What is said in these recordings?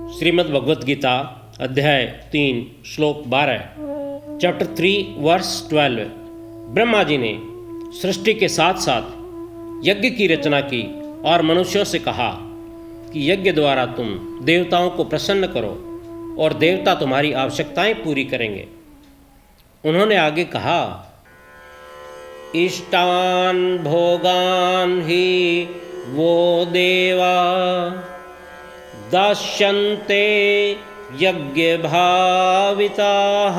श्रीमद् भगवत गीता अध्याय 3 श्लोक 12 chapter 3 verse 12। Brahma ji ने सृष्टि के साथ साथ यज्ञ की रचना की और मनुष्यों से कहा कि यज्ञ द्वारा तुम देवताओं को प्रसन्न करो और देवता तुम्हारी आवश्यकताएं पूरी करेंगे। उन्होंने आगे कहा, इष्टान भोगान ही वो देवा दास्यन्ते यज्ञ भाविताः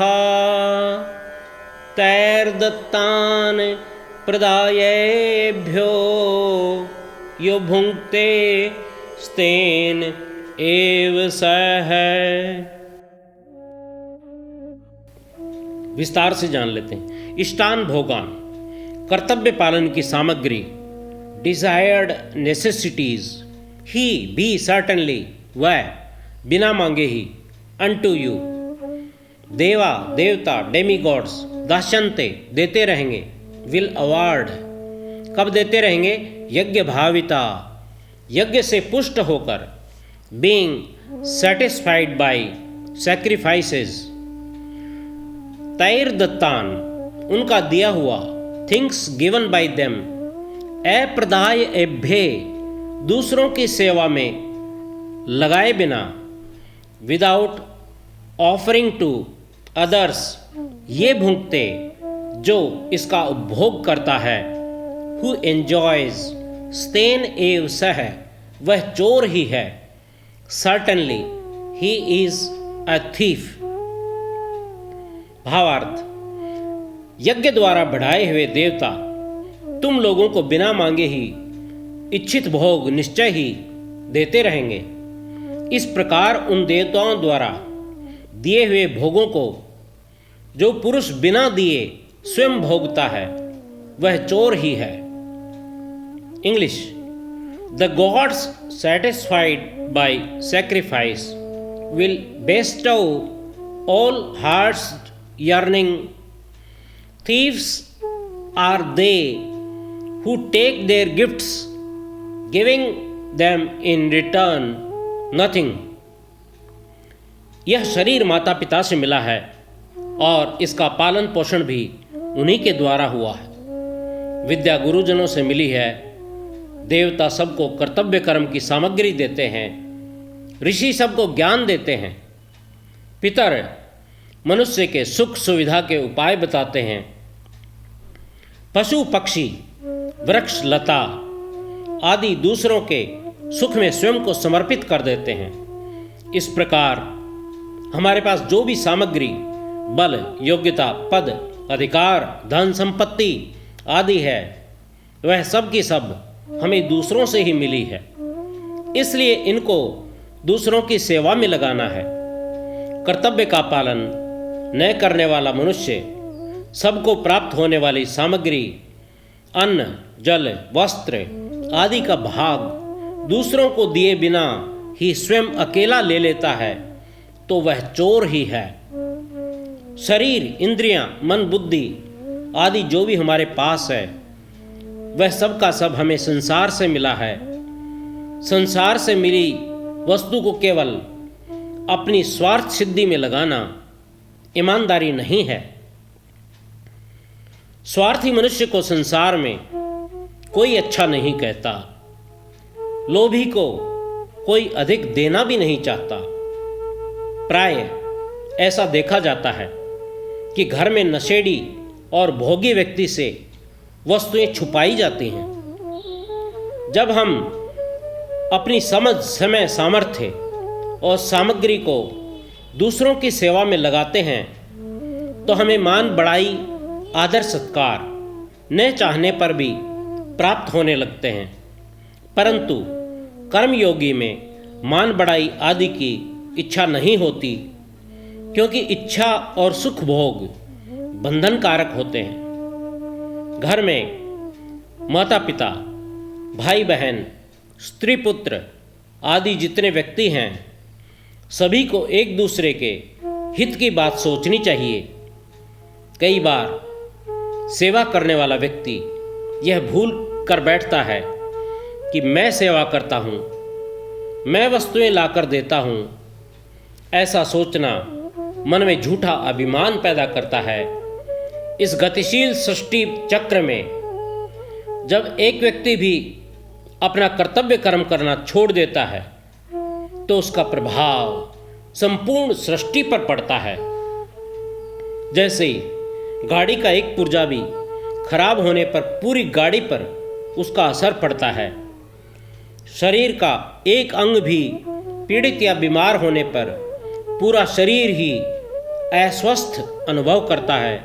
तैर्दत्तान प्रदायेभ्यो यो भुंक्ते स्तेन एव सह। विस्तार से जान लेते हैं। इष्टान भोगान कर्तव्य पालन की सामग्री, डिजायर्ड नेसेसिटीज, ही भी सर्टनली वह बिना मांगे ही, अनटू यू देवा देवता डेमी गॉड्स, दास्यन्ते देते रहेंगे, विल अवार्ड कब देते रहेंगे, यज्ञ भाविता यज्ञ से पुष्ट होकर, बीइंग सेटिस्फाइड बाय सैक्रिफाइसेस, तैर दत्तान उनका दिया हुआ, थिंग्स गिवन बाय देम, अप्रदाय एभ्ये दूसरों की सेवा में लगाए बिना, विदाउट ऑफरिंग टू अदर्स ये भुंकते जो इसका उपभोग करता है, हु एंजॉयज स्तेन एव सह वह चोर ही है, certainly he is a thief. भावार्थ, यज्ञ द्वारा बढ़ाए हुए देवता तुम लोगों को बिना मांगे ही इच्छित भोग निश्चय ही देते रहेंगे। इस प्रकार उन देवताओं द्वारा दिए हुए भोगों को जो पुरुष बिना दिए स्वयं भोगता है वह चोर ही है। English, the gods satisfied by sacrifice will Bairstow all hearts yearning. Thieves are they who take their gifts, giving them in return nothing. यह शरीर माता पिता से मिला है और इसका पालन पोषण भी उन्हीं के द्वारा हुआ है। विद्या गुरुजनों से मिली है। देवता सबको कर्तव्य कर्म की सामग्री देते हैं। ऋषि सबको ज्ञान देते हैं। पितर मनुष्य के सुख सुविधा के उपाय बताते हैं। पशु पक्षी वृक्ष लता आदि दूसरों के सुख में स्वयं को समर्पित कर देते हैं। इस प्रकार हमारे पास जो भी सामग्री, बल, योग्यता, पद, अधिकार, धन संपत्ति आदि है वह सब की सब हमें दूसरों से ही मिली है। इसलिए इनको दूसरों की सेवा में लगाना है। कर्तव्य का पालन न करने वाला मनुष्य सबको प्राप्त होने वाली सामग्री, अन्न, जल, वस्त्र आदि का भाग दूसरों को दिए बिना ही स्वयं अकेला ले लेता है तो वह चोर ही है। शरीर, इंद्रियां, मन, बुद्धि आदि जो भी हमारे पास है वह सब का सब हमें संसार से मिला है। संसार से मिली वस्तु को केवल अपनी स्वार्थ सिद्धि में लगाना ईमानदारी नहीं है। स्वार्थी मनुष्य को संसार में कोई अच्छा नहीं कहता। लोभी को कोई अधिक देना भी नहीं चाहता। प्राय ऐसा देखा जाता है कि घर में नशेड़ी और भोगी व्यक्ति से वस्तुएं छुपाई जाती हैं। जब हम अपनी समझ, समय, सामर्थ्य और सामग्री को दूसरों की सेवा में लगाते हैं तो हमें मान बढ़ाई, आदर सत्कार न चाहने पर भी प्राप्त होने लगते हैं। परंतु कर्मयोगी में मान बढ़ाई आदि की इच्छा नहीं होती, क्योंकि इच्छा और सुख भोग बंधन कारक होते हैं। घर में माता पिता, भाई बहन, स्त्री पुत्र आदि जितने व्यक्ति हैं सभी को एक दूसरे के हित की बात सोचनी चाहिए। कई बार सेवा करने वाला व्यक्ति यह भूल कर बैठता है कि मैं सेवा करता हूँ, मैं वस्तुएं लाकर देता हूँ, ऐसा सोचना मन में झूठा अभिमान पैदा करता है। इस गतिशील सृष्टि चक्र में जब एक व्यक्ति भी अपना कर्तव्य कर्म करना छोड़ देता है तो उसका प्रभाव संपूर्ण सृष्टि पर पड़ता है। जैसे गाड़ी का एक पुर्जा भी खराब होने पर पूरी गाड़ी पर उसका असर पड़ता है। शरीर का एक अंग भी पीड़ित या बीमार होने पर पूरा शरीर ही अस्वस्थ अनुभव करता है।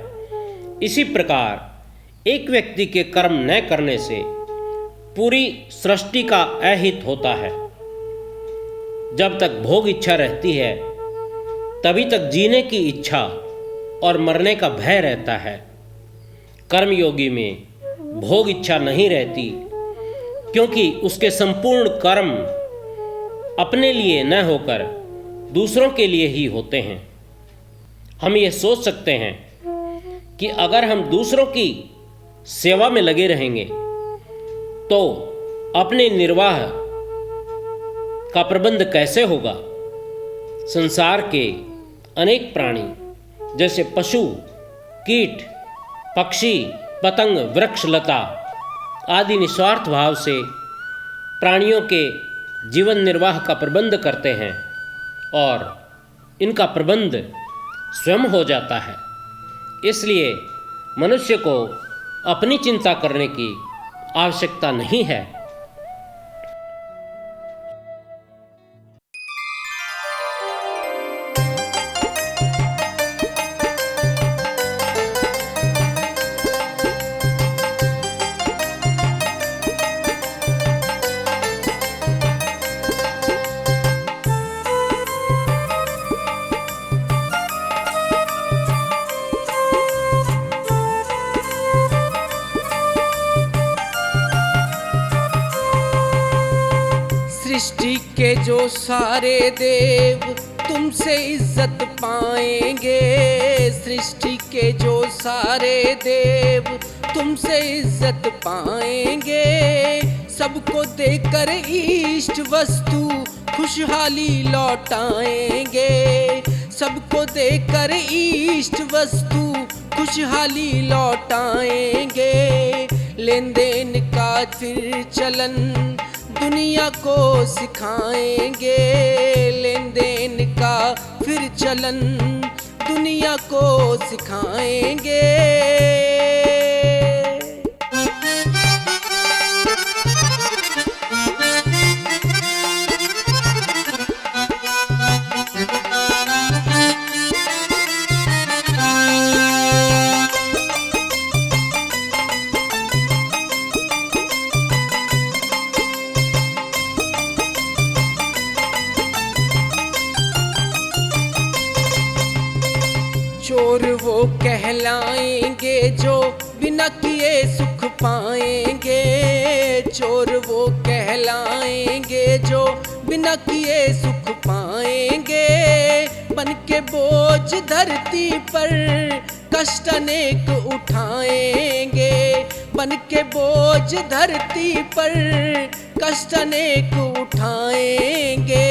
इसी प्रकार एक व्यक्ति के कर्म न करने से पूरी सृष्टि का अहित होता है। जब तक भोग इच्छा रहती है तभी तक जीने की इच्छा और मरने का भय रहता है। कर्मयोगी में भोग इच्छा नहीं रहती, क्योंकि उसके संपूर्ण कर्म अपने लिए न होकर दूसरों के लिए ही होते हैं। हम ये सोच सकते हैं कि अगर हम दूसरों की सेवा में लगे रहेंगे तो अपने निर्वाह का प्रबंध कैसे होगा। संसार के अनेक प्राणी जैसे पशु, कीट, पक्षी, पतंग, वृक्ष, लता आदि निस्वार्थ भाव से प्राणियों के जीवन निर्वाह का प्रबंध करते हैं और इनका प्रबंध स्वयं हो जाता है। इसलिए मनुष्य को अपनी चिंता करने की आवश्यकता नहीं है। सृष्टि के जो सारे देव तुमसे इज्जत पाएंगे। सृष्टि के जो सारे देव तुमसे इज्जत पाएंगे। सबको देकर इष्ट वस्तु खुशहाली लौटाएंगे। सबको देकर इष्ट वस्तु खुशहाली लौटाएंगे। लेन देन का फिर चलन दुनिया को सिखाएंगे। लेन देन का फिर चलन दुनिया को सिखाएंगे। चोर वो कहलाएंगे जो बिना किए सुख पाएंगे। चोर वो कहलाएंगे जो बिना किए सुख पाएंगे। बन के बोझ धरती पर कष्ट अनेक उठाएंगे। बन के बोझ धरती पर कष्ट अनेक उठाएंगे।